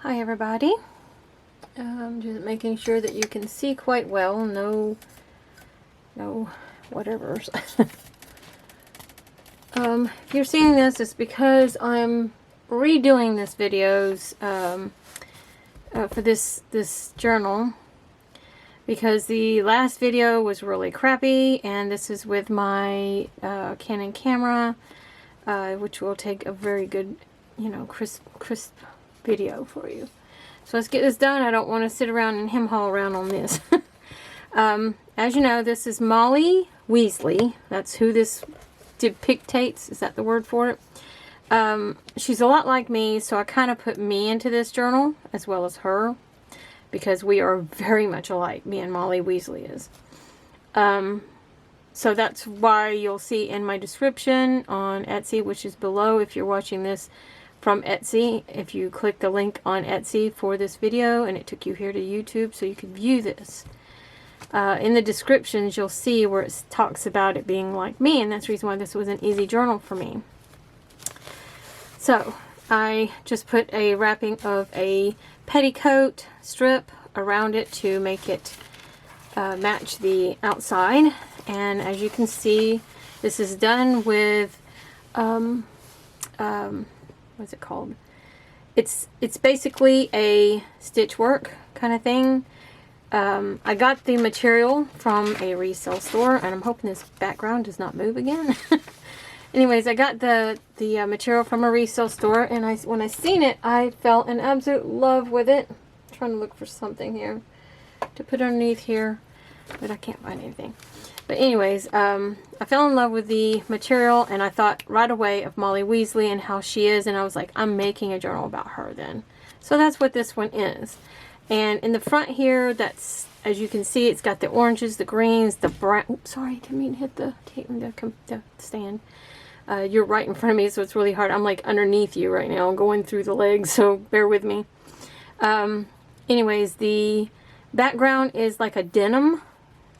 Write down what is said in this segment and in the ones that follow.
Hi everybody. Just making sure that you can see quite well. No whatevers. If you're seeing this, it's because I'm redoing this videos for this journal, because the last video was really crappy, and this is with my Canon camera, which will take a very good, crisp video for you. So let's get this done. I don't want to sit around and hem-haw around on this. As you know, this is Molly Weasley. That's who this depictates. Is that the word for it? She's a lot like me, so I kind of put me into this journal as well as her, because we are very much alike, me and Molly Weasley is. So that's why you'll see in my description on Etsy, which is below if you're watching this from Etsy, if you click the link on Etsy for this video, and it took you here to YouTube so you could view this. In the descriptions you'll see where it talks about it being like me, and that's the reason why this was an easy journal for me. So I just put a wrapping of a petticoat strip around it to make it match the outside, and as you can see, this is done with what's it called? It's basically a stitch work kind of thing. I got the material from a resale store, and I'm hoping this background does not move again. Anyways, I got the material from a resale store, and when I seen it, I fell in absolute love with it. I'm trying to look for something here to put underneath here, but I can't find anything. But anyways, I fell in love with the material, and I thought right away of Molly Weasley and how she is, and I was like, I'm making a journal about her then. So that's what this one is. And in the front here, that's, as you can see, it's got the oranges, the greens, the brown. Oops, sorry, didn't mean to hit the stand. You're right in front of me, so it's really hard. I'm like underneath you right now, going through the legs, so bear with me. Anyways, the background is like a denim.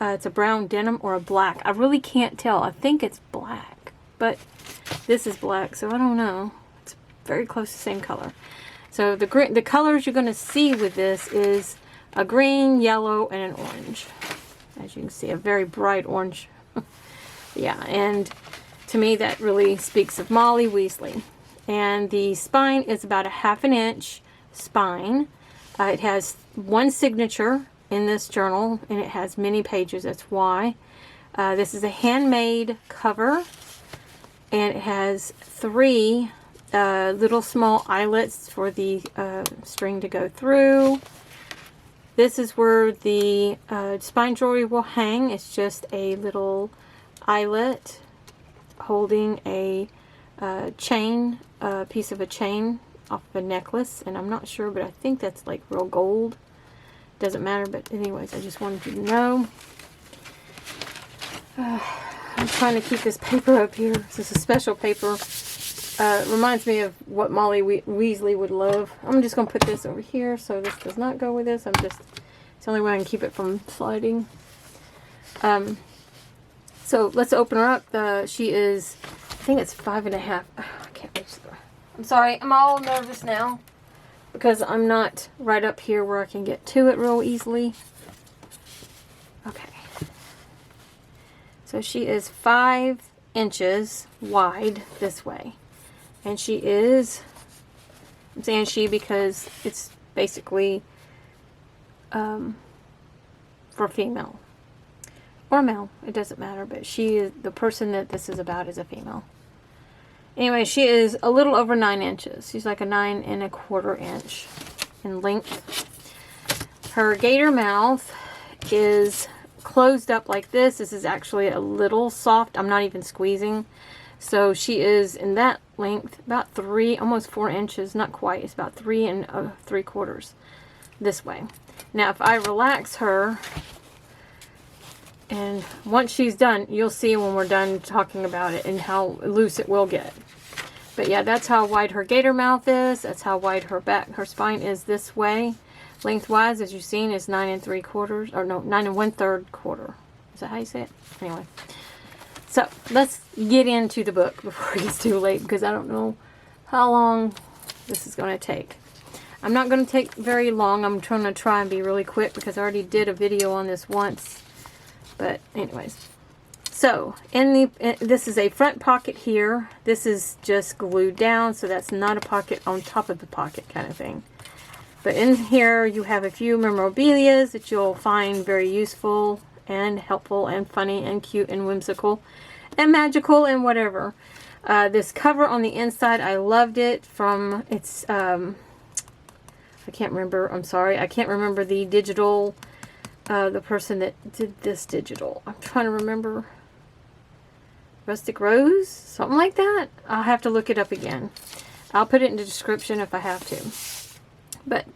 It's a brown denim or a black. I really can't tell. I think it's black, but this is black, so I don't know. It's very close to the same color. So the colors you're going to see with this is a green, yellow, and an orange. As you can see, a very bright orange. Yeah, and to me that really speaks of Molly Weasley. And the spine is about a 1/2 inch spine. It has one signature in this journal, and it has many pages. That's why. This is a handmade cover, and it has 3 little small eyelets for the string to go through. This is where the spine jewelry will hang. It's just a little eyelet holding a chain, a piece of a chain off of a necklace, and I'm not sure, but I think that's like real gold. Doesn't matter, but anyways, I just wanted you to know. I'm trying to keep this paper up here. This is a special paper. Reminds me of what Molly Weasley would love. I'm just going to put this over here so this does not go with this. It's the only way I can keep it from sliding. So let's open her up. She is, I think it's 5.5. I can't reach the, I'm sorry, I'm all nervous now, because I'm not right up here where I can get to it real easily. Okay. So she is 5 inches wide this way. And she is, I'm saying she because it's basically for female. Or male, it doesn't matter. But she is, the person that this is about is a female. Anyway, she is a little over 9 inches. She's like a 9 1/4 inch in length. Her gator mouth is closed up like this. This is actually a little soft. I'm not even squeezing. So she is in that length, about 3, almost 4 inches. Not quite. It's about 3 3/4 this way. Now, if I relax her, and once she's done, you'll see when we're done talking about it and how loose it will get. But yeah, that's how wide her gator mouth is. That's how wide her spine is this way. Lengthwise, as you've seen, is 9 3/4, or no, 9 1/3 quarter. Is that how you say it? Anyway. So let's get into the book before it gets too late, because I don't know how long this is going to take. I'm not going to take very long. I'm trying to try and be really quick because I already did a video on this once. But anyways. So, this is a front pocket here. This is just glued down, so that's not a pocket on top of the pocket kind of thing. But in here, you have a few memorabilia that you'll find very useful and helpful and funny and cute and whimsical and magical and whatever. This cover on the inside, I loved it from, it's, I can't remember, I'm sorry, I can't remember the digital, the person that did this digital. I'm trying to remember. Rustic Rose? Something like that? I'll have to look it up again. I'll put it in the description if I have to. But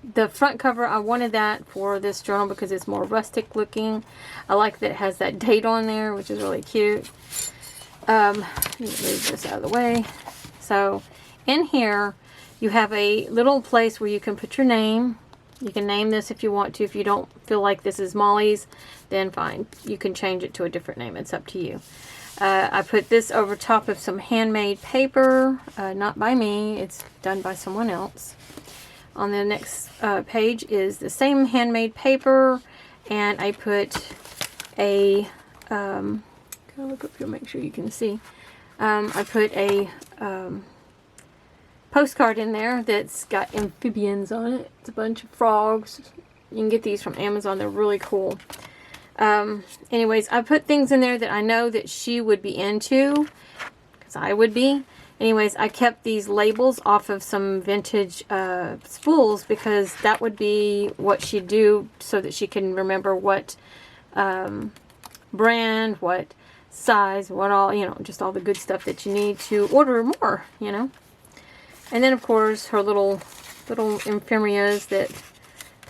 the front cover, I wanted that for this journal because it's more rustic looking. I like that it has that date on there, which is really cute. Let me move this out of the way. So in here, you have a little place where you can put your name. You can name this if you want to. If you don't feel like this is Molly's, then fine. You can change it to a different name. It's up to you. I put this over top of some handmade paper. Not by me. It's done by someone else. On the next page is the same handmade paper. And I put a... gotta look up here, make sure you can see. I put a... postcard in there that's got amphibians on it. It's a bunch of frogs. You can get these from Amazon. They're really cool. Anyways, I put things in there that I know that she would be into, because I would be. Anyways, I kept these labels off of some vintage spools because that would be what she'd do so that she can remember what brand, what size, what all, you know, just all the good stuff that you need to order more, you know. And then, of course, her little ephemeras that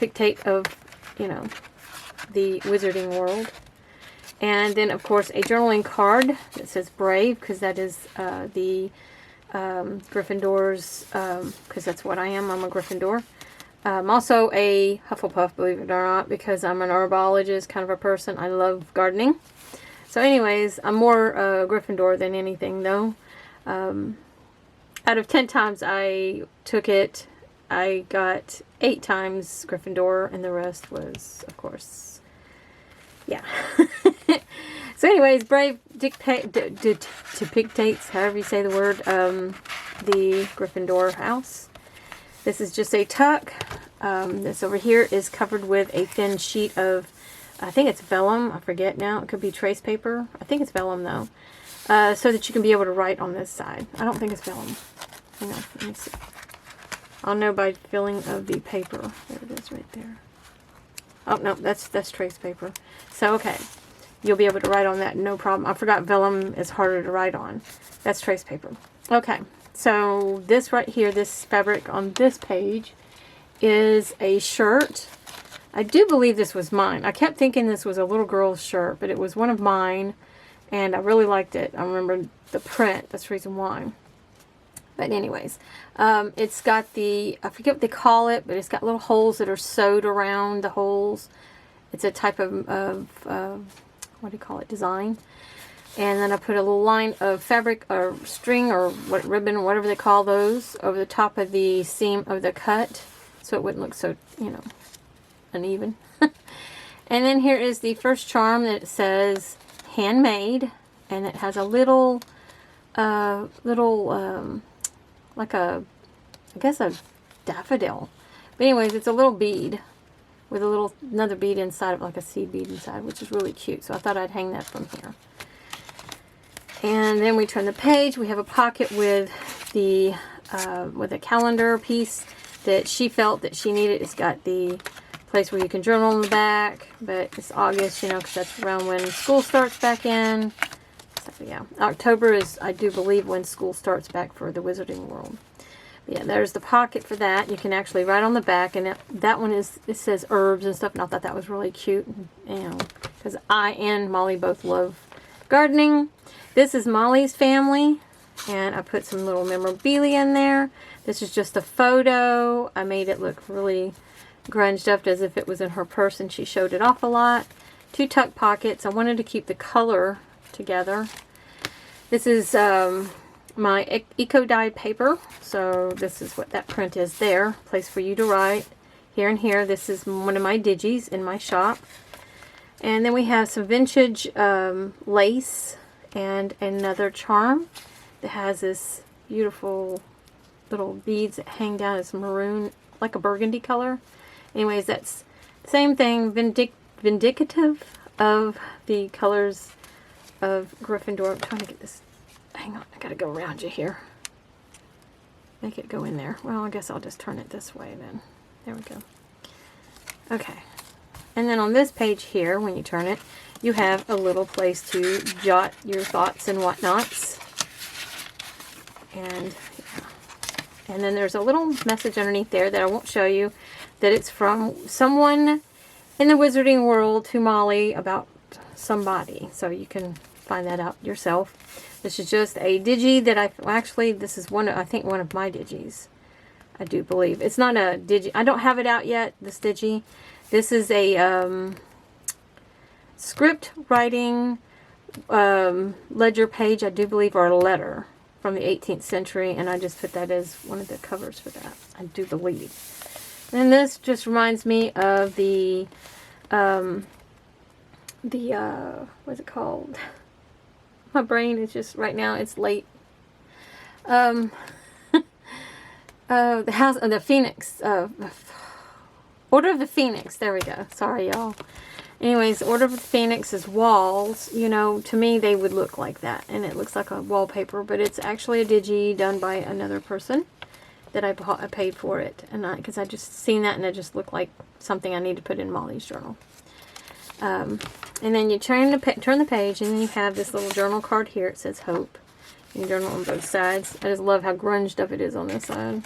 dictate of, you know, the wizarding world. And then, of course, a journaling card that says Brave, because that is the Gryffindor's, because that's what I am. I'm a Gryffindor. Also a Hufflepuff, believe it or not, because I'm an herbologist kind of a person. I love gardening. So anyways, I'm more Gryffindor than anything, though. Out of 10 times I took it, I got 8 times Gryffindor, and the rest was, of course, yeah. So anyways, Brave dictates, however you say the word, the Gryffindor house. This is just a tuck. This over here is covered with a thin sheet of, I think it's vellum, I forget now, it could be trace paper. I think it's vellum though. So that you can be able to write on this side. I don't think it's vellum. Hang on, let me see. I'll know by feeling of the paper. There it is right there. Oh, no, that's trace paper. So, okay. You'll be able to write on that, no problem. I forgot vellum is harder to write on. That's trace paper. Okay, so this right here, this fabric on this page is a shirt. I do believe this was mine. I kept thinking this was a little girl's shirt, but it was one of mine. And I really liked it. I remember the print. That's the reason why. But anyways, it's got the, I forget what they call it, but it's got little holes that are sewed around the holes. It's a type of what do you call it, design. And then I put a little line of fabric or string or what, ribbon or whatever they call those over the top of the seam of the cut. So it wouldn't look so, you know, uneven. And then here is the first charm that says handmade, and it has a little like a, I guess a daffodil, but anyways, it's a little bead with a little, another bead inside of, like a seed bead inside, which is really cute. So I thought I'd hang that from here. And then we turn the page. We have a pocket with the with a calendar piece that she felt that she needed. It's got the place where you can journal in the back, but it's August, you know, because that's around when school starts back in. So yeah, October is, I do believe, when school starts back for the Wizarding World. But yeah, there's the pocket for that. You can actually write on the back, and that one is, it says herbs and stuff, and I thought that was really cute, you know, because I and Molly both love gardening. This is Molly's family, and I put some little memorabilia in there. This is just a photo. I made it look really grunged up as if it was in her purse, and she showed it off a lot. 2 tuck pockets. I wanted to keep the color together. This is my eco dye paper. So this is what that print is there. Place for you to write. Here and here. This is one of my digis in my shop. And then we have some vintage lace and another charm that has this beautiful little beads that hang down. It's maroon, like a burgundy color. Anyways, that's the same thing, vindicative of the colors of Gryffindor. I'm trying to get this, hang on, I gotta go around you here. Make it go in there. Well, I guess I'll just turn it this way then. There we go. Okay. And then on this page here, when you turn it, you have a little place to jot your thoughts and whatnots. And yeah. And then there's a little message underneath there that I won't show you, that it's from someone in the wizarding world to Molly about somebody. So you can find that out yourself. This is just a digi that actually, this is I think one of my digis. I do believe. It's not a digi. I don't have it out yet, this digi. This is a script writing ledger page, I do believe, or a letter from the 18th century, and I just put that as one of the covers for that, I do believe. And this just reminds me of the what's it called? My brain is just, right now, it's late. The house of the Phoenix, Order of the Phoenix. There we go. Sorry, y'all. Anyways, Order of the Phoenix's walls, you know, to me, they would look like that. And it looks like a wallpaper, but it's actually a digi done by another person that I paid for it. And because I just seen that and it just looked like something I need to put in Molly's journal. And then you turn the page, and then you have this little journal card here. It says Hope. You can journal on both sides. I just love how grunged up it is on this side.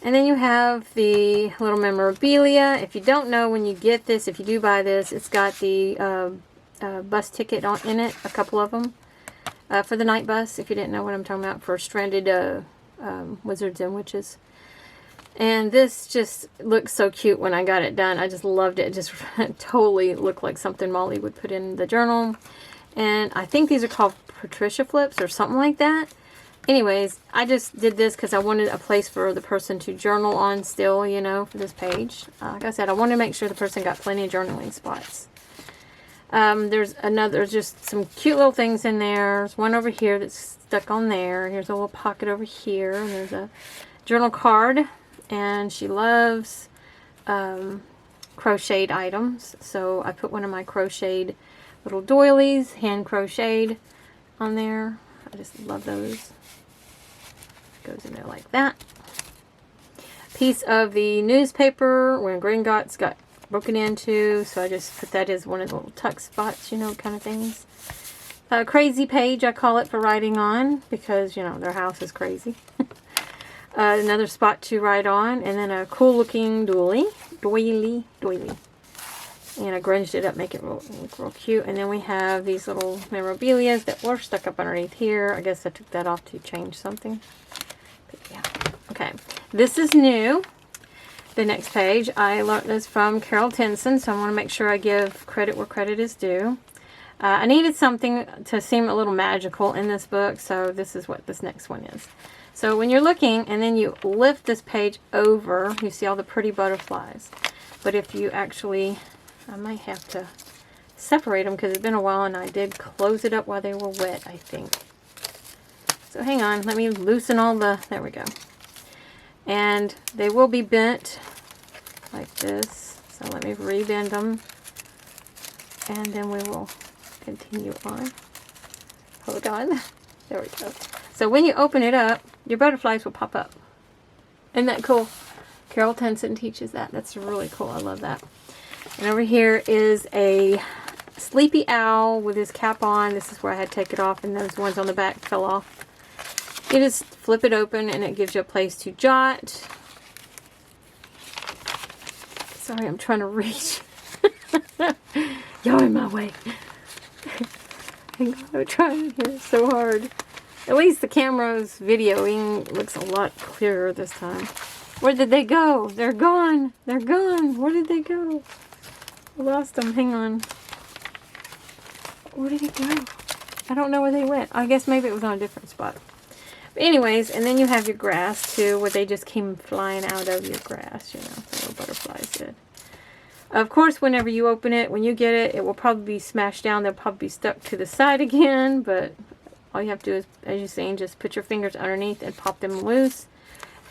And then you have the little memorabilia. If you don't know, when you get this, if you do buy this, it's got the bus ticket in it, a couple of them, for the night bus, if you didn't know what I'm talking about, for stranded wizards and witches. And this just looks so cute when I got it done. I just loved it. It just totally looked like something Molly would put in the journal. And I think these are called Patricia flips or something like that. Anyways, I just did this because I wanted a place for the person to journal on still, you know, for this page. Like I said, I wanted to make sure the person got plenty of journaling spots. There's just some cute little things in there. There's one over here that's stuck on there. Here's a little pocket over here. And there's a journal card. And she loves crocheted items. So I put one of my crocheted little doilies, hand crocheted, on there. I just love those. Goes in there like that. Piece of the newspaper when Gringotts got broken into, so I just put that as one of the little tuck spots, you know, kind of things. A crazy page, I call it, for writing on, because, you know, their house is crazy. Another spot to write on, and then a cool looking doily. And I grunged it up, make it look real cute. And then we have these little memorabilia that were stuck up underneath here. I guess I took that off to change something. But yeah. Okay. This is new. The next page. I learned this from Carol Tenson, so I want to make sure I give credit where credit is due. I needed something to seem a little magical in this book, so this is what this next one is. So when you're looking, and then you lift this page over, you see all the pretty butterflies. But if you actually... I might have to separate them because it's been a while, and I did close it up while they were wet, I think. So hang on, let me loosen all the, there we go. And they will be bent like this. So let me rebend them. And then we will continue on. Hold on. There we go. So when you open it up, your butterflies will pop up. Isn't that cool? Carol Tenson teaches that. That's really cool. I love that. And over here is a sleepy owl with his cap on. This is where I had to take it off, and those ones on the back fell off. You just flip it open, and it gives you a place to jot. Sorry, I'm trying to reach. Y'all in my way. Hang on, I'm trying here so hard. At least the camera's videoing looks a lot clearer this time. Where did they go? They're gone. They're gone. Where did they go? I lost them. Hang on. Where did it go? I don't know where they went. I guess maybe it was on a different spot. But anyways, and then you have your grass too, where they just came flying out of your grass, you know, the little butterflies did. Of course, whenever you open it, when you get it, it will probably be smashed down. They'll probably be stuck to the side again, but all you have to do is, as you're saying, just put your fingers underneath and pop them loose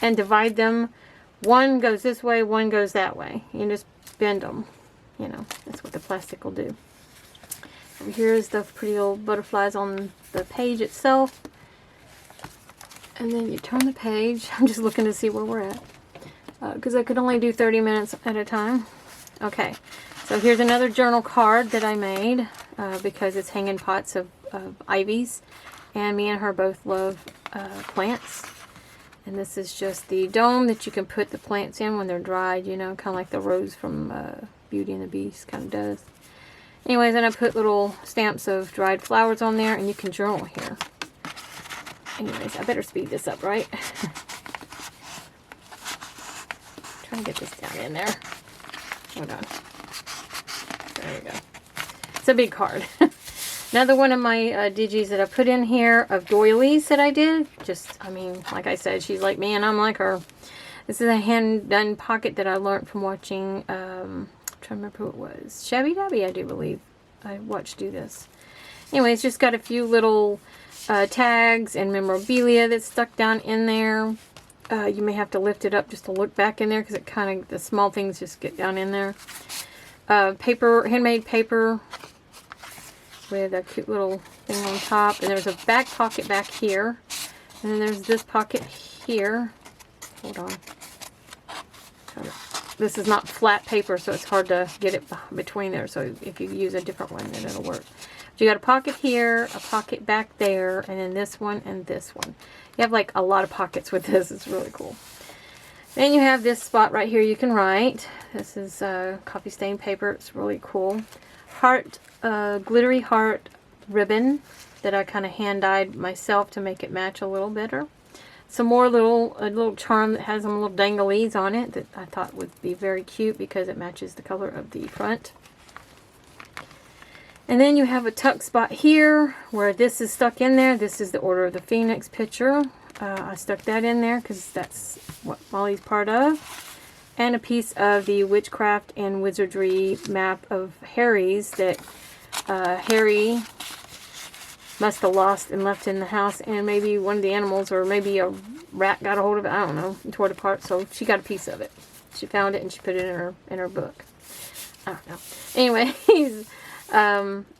and divide them. One goes this way, one goes that way. You just bend them. You know, that's what the plastic will do. And here's the pretty old butterflies on the page itself. And then you turn the page. I'm just looking to see where we're at, because I could only do 30 minutes at a time. Okay, so here's another journal card that I made because it's hanging pots of ivies, and me and her both love plants. And this is just the dome that you can put the plants in when they're dried, you know, kind of like the rose from Beauty and the Beast kind of does. Anyways, then I put little stamps of dried flowers on there, and you can journal here. Anyways, I better speed this up, right? Trying to get this down in there. Hold on. There we go. It's a big card. Another one of my digis that I put in here of doilies that I did. Just, I mean, like I said, she's like me and I'm like her. This is a hand-done pocket that I learned from watching, I'm trying to remember who it was. Shabby Dabby, I do believe. I watched do this. Anyways, just got a few little tags and memorabilia that's stuck down in there. You may have to lift it up just to look back in there because it kind of, the small things just get down in there. Paper, handmade paper with a cute little thing on top. And there's a back pocket back here. And then there's this pocket here. Hold on. This is not flat paper, so it's hard to get it between there. So if you use a different one, then it'll work. But you got a pocket here, a pocket back there, and then this one and this one. You have like a lot of pockets with this. It's really cool. Then you have this spot right here you can write. This is coffee stained paper. It's really cool. Heart, glittery heart ribbon that I kind of hand dyed myself to make it match a little better. Some more little charm that has some little danglies on it that I thought would be very cute because it matches the color of the front. And then you have a tuck spot here where this is stuck in there. This is the Order of the Phoenix picture. I stuck that in there because that's what Molly's part of. And a piece of the Witchcraft and Wizardry map of Harry's that Harry must have lost and left in the house. And maybe one of the animals or maybe a rat got a hold of it. I don't know. And tore it apart. So she got a piece of it. She found it and she put it in her book. I don't know. Anyways.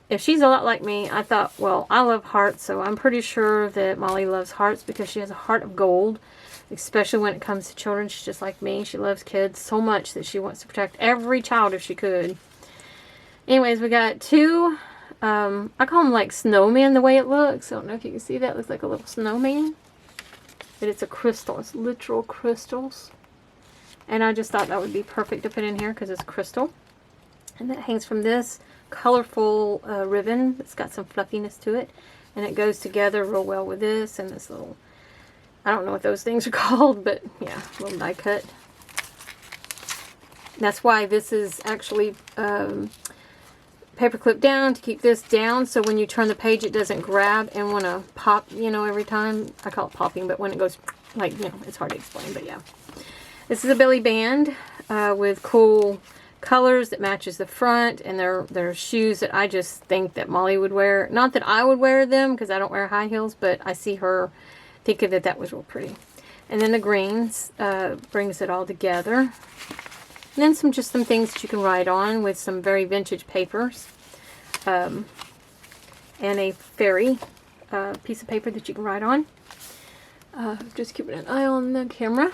If she's a lot like me, I thought, well, I love hearts, so I'm pretty sure that Molly loves hearts because she has a heart of gold, especially when it comes to children. She's just like me. She loves kids so much that she wants to protect every child if she could. Anyways, we got two, I call them like snowman the way it looks. I don't know if you can see that. It looks like a little snowman. But it's a crystal. It's literal crystals. And I just thought that would be perfect to put in here because it's crystal. And that hangs from this colorful ribbon that's got some fluffiness to it, and it goes together real well with this and this little, I don't know what those things are called, but yeah, little die cut. That's why this is actually paper clip down to keep this down, so when you turn the page it doesn't grab and want to pop, you know, every time. I call it popping, but when it goes like, you know, it's hard to explain, but yeah. This is a belly band with cool colors that matches the front, and they're shoes that I just think that Molly would wear. Not that I would wear them because I don't wear high heels, but I see her thinking that that was real pretty. And then the greens brings it all together. And then just some things that you can write on with some very vintage papers. And a fairy piece of paper that you can write on. Just keeping an eye on the camera.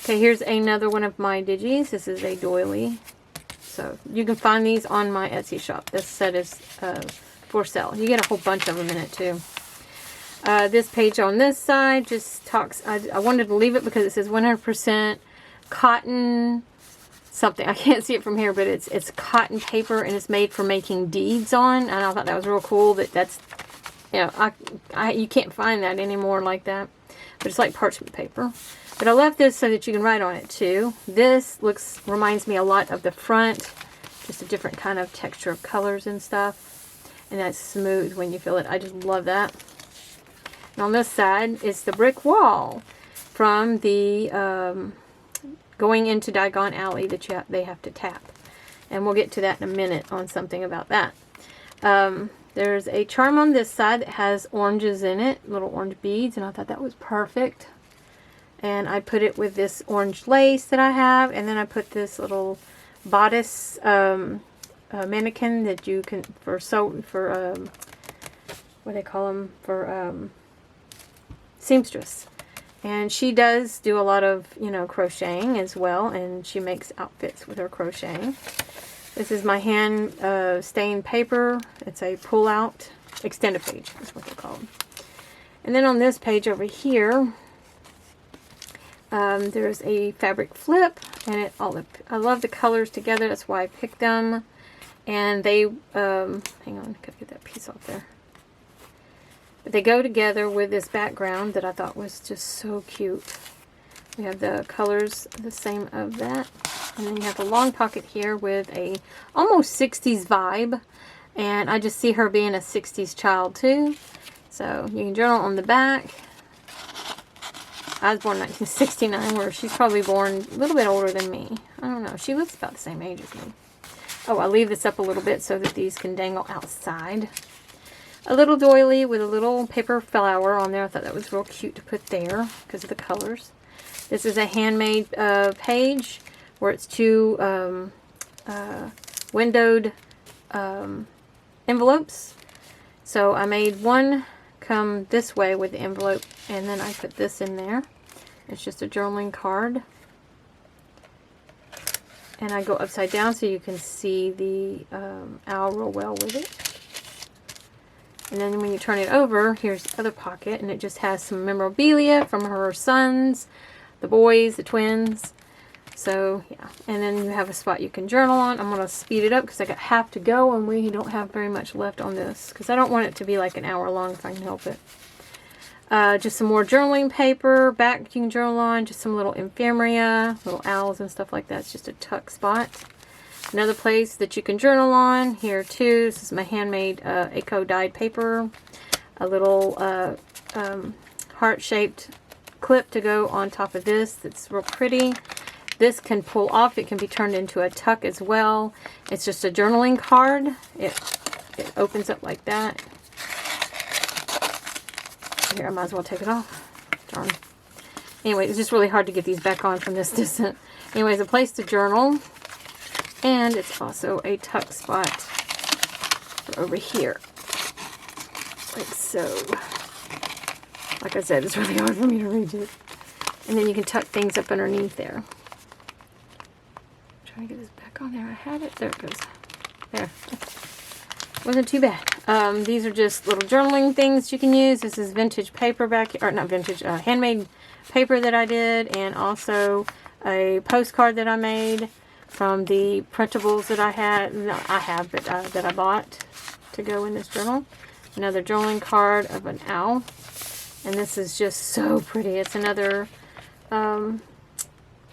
Okay, here's another one of my digis. This is a doily. So you can find these on my Etsy shop. This set is for sale. You get a whole bunch of them in it too. This page on this side just talks, I wanted to leave it because it says 100% cotton something. I can't see it from here, but it's cotton paper and it's made for making deeds on. And I thought that was real cool that's, you know, you can't find that anymore like that. But it's like parchment paper. But I left this so that you can write on it too. This reminds me a lot of the front. Just a different kind of texture of colors and stuff. And that's smooth when you feel it. I just love that. And on this side is the brick wall from the going into Diagon Alley that they have to tap. And we'll get to that in a minute on something about that. There's a charm on this side that has oranges in it, little orange beads, and I thought that was perfect. And I put it with this orange lace that I have, and then I put this little bodice mannequin that you can, what do they call them, for seamstress. And she does do a lot of, you know, crocheting as well, and she makes outfits with her crocheting. This is my hand stained paper. It's a pull-out extended page, is what they're called. And then on this page over here, there's a fabric flip, and I love the colors together. That's why I picked them. And they, hang on, gotta get that piece off there. But they go together with this background that I thought was just so cute. We have the colors the same of that. And then you have a long pocket here with a almost 60s vibe. And I just see her being a 60s child too. So you can journal on the back. I was born in 1969, where she's probably born a little bit older than me. I don't know. She looks about the same age as me. Oh, I leave this up a little bit so that these can dangle outside. A little doily with a little paper flower on there. I thought that was real cute to put there because of the colors. This is a handmade page where it's two windowed envelopes. So I made one come this way with the envelope, and then I put this in there. It's just a journaling card. And I go upside down so you can see the owl real well with it. And then when you turn it over, here's the other pocket, and it just has some memorabilia from her sons, the boys, the twins. So, yeah. And then you have a spot you can journal on. I'm going to speed it up because I got half to go, and we don't have very much left on this because I don't want it to be like an hour long if I can help it. Just some more journaling paper, back you can journal on, just some little ephemera, little owls and stuff like that. It's just a tuck spot. Another place that you can journal on here too. This is my handmade eco dyed paper. A little heart-shaped clip to go on top of this that's real pretty. This can pull off. It can be turned into a tuck as well. It's just a journaling card. It opens up like that. Here, I might as well take it off. Darn. Anyway, it's just really hard to get these back on from this distance. Anyways, a place to journal. And it's also a tuck spot for over here. Like so. Like I said, it's really hard for me to reach it. And then you can tuck things up underneath there. Try to get this back on there. I had it. There it goes. There. Wasn't too bad. These are just little journaling things you can use. This is vintage paper back here, or not vintage, handmade paper that I did, and also a postcard that I made from the printables that I had. No, I have, but that I bought to go in this journal. Another journaling card of an owl, and this is just so pretty. It's another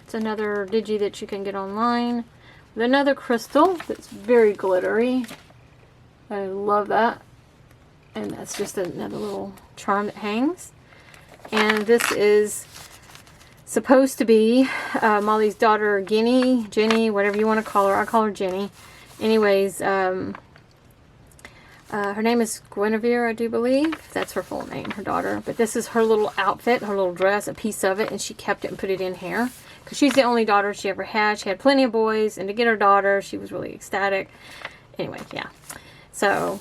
digi that you can get online with another crystal that's very glittery. I love that. And that's just another little charm that hangs. And this is supposed to be Molly's daughter, Jenny, whatever you want to call her. I call her Jenny. Anyways, her name is Guinevere, I do believe. That's her full name, her daughter. But this is her little outfit, her little dress, a piece of it. And she kept it and put it in here. Because she's the only daughter she ever had. She had plenty of boys. And to get her daughter, she was really ecstatic. Anyway, yeah. So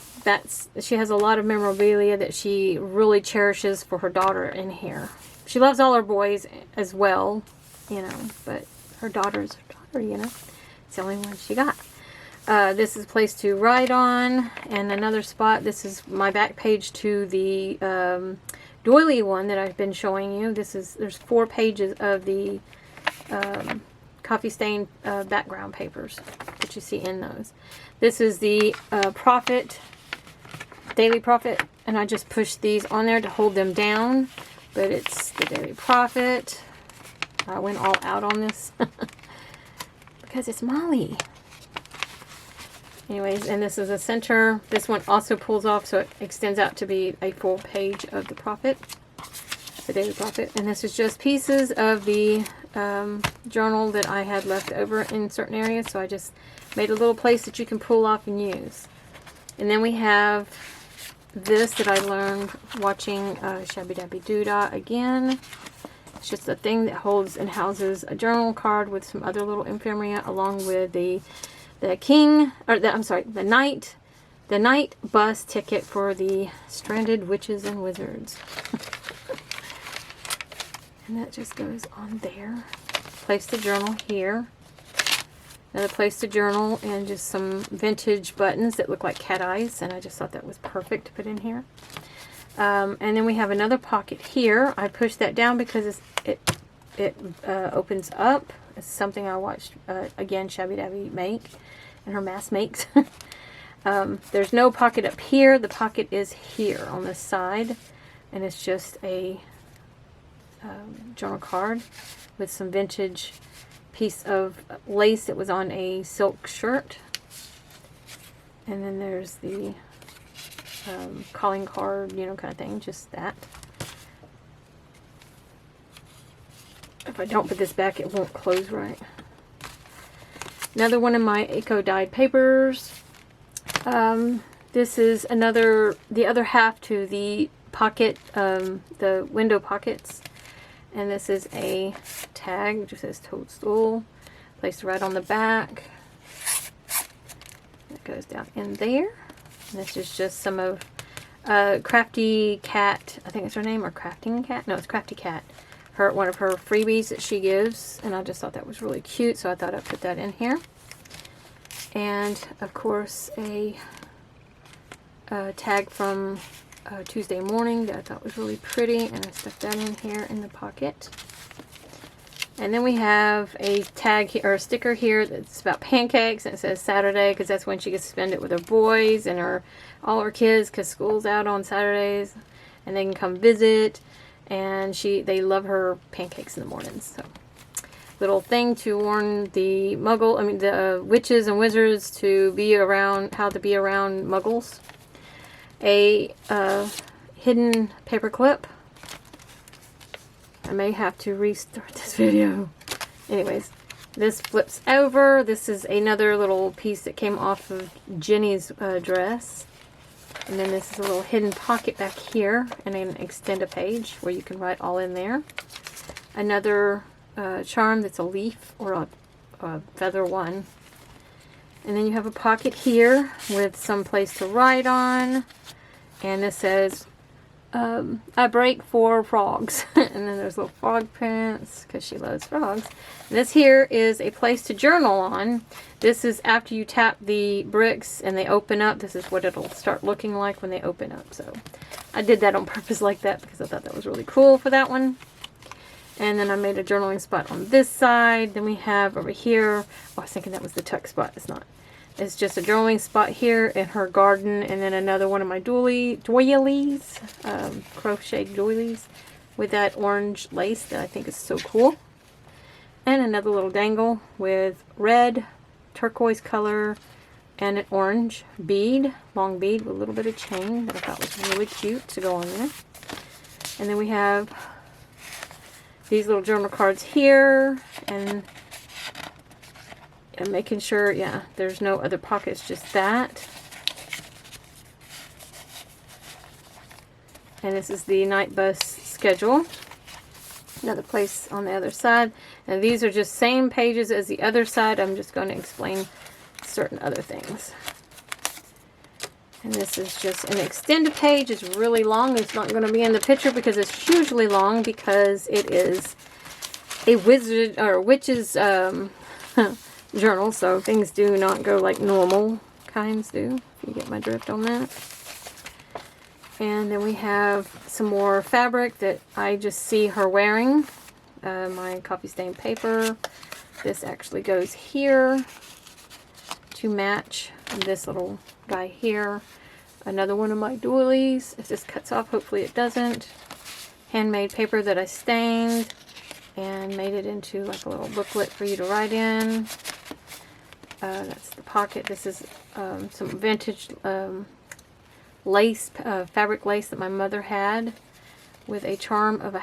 she has a lot of memorabilia that she really cherishes for her daughter in here. She loves all her boys as well, you know, but her daughter is her daughter, you know. It's the only one she got. This is a place to write on, and another spot. This is my back page to the doily one that I've been showing you. There's 4 pages of the coffee stained background papers that you see in those. This is the Daily Prophet, and I just pushed these on there to hold them down, but it's the Daily Prophet. I went all out on this because it's Molly. Anyways, and this is a center. This one also pulls off, so it extends out to be a full page of the Prophet, the Daily Prophet. And this is just pieces of the journal that I had left over in certain areas, so I just made a little place that you can pull off and use. And then we have this that I learned watching Shabby Dabby Doodah again. It's just a thing that holds and houses a journal card with some other little ephemera, along with the night bus ticket for the stranded witches and wizards. And that just goes on there. Place to journal here. Another place to journal, and just some vintage buttons that look like cat eyes, and I just thought that was perfect to put in here. And then we have another pocket here. I pushed that down because it opens up. It's something I watched, again, Shabby Dabby make, and her mask makes. There's no pocket up here. The pocket is here on this side, and it's just a journal card with some vintage piece of lace that was on a silk shirt. And then there's the calling card, you know, kind of thing, just that. If I don't put this back, it won't close right. Another one of my eco dyed papers. This is the other half to the pocket, the window pockets. And this is a tag, which says Toadstool, placed right on the back. It goes down in there. And this is just some of Crafty Cat, I think it's her name, or Crafting Cat? No, it's Crafty Cat. One of her freebies that she gives, and I just thought that was really cute, so I thought I'd put that in here. And, of course, a tag from Tuesday morning that I thought was really pretty, and I stuck that in here in the pocket. And then we have a tag here, or a sticker here that's about pancakes, and it says Saturday, because that's when she gets to spend it with her boys and all her kids, because school's out on Saturdays, and they can come visit, and they love her pancakes in the mornings. So, little thing to warn the the witches and wizards to be around, how to be around muggles. A hidden paper clip. I may have to restart this video. Anyways, this flips over. This is another little piece that came off of Jenny's dress. And then this is a little hidden pocket back here, and an extend a page where you can write all in there. Another charm that's a leaf, or a feather one. And then you have a pocket here with some place to write on. And this says, I break for frogs. And then there's little frog prints, because she loves frogs. And this here is a place to journal on. This is after you tap the bricks and they open up. This is what it'll start looking like when they open up. So I did that on purpose like that, because I thought that was really cool for that one. And then I made a journaling spot on this side. Then we have over here, I was thinking that was the tuck spot. It's not. It's just a journaling spot here in her garden, and then another one of my doilies, crocheted doilies, with that orange lace that I think is so cool. And another little dangle with red, turquoise color, and an orange bead, long bead with a little bit of chain that I thought was really cute to go on there. And then we have these little journal cards here, and making sure, yeah, there's no other pockets, just that. And this is the night bus schedule. Another place on the other side. And these are just same pages as the other side. I'm just going to explain certain other things. And this is just an extended page. It's really long. It's not going to be in the picture because it's hugely long, because it is a wizard or witch's journal, so things do not go like normal kinds do, if you get my drift on that. And then we have some more fabric that I just see her wearing. My coffee stained paper. This actually goes here to match this little guy here. Another one of my doilies. If this cuts off, hopefully it doesn't. Handmade paper that I stained and made it into like a little booklet for you to write in. That's the pocket. This is some vintage lace, fabric lace that my mother had with a charm of a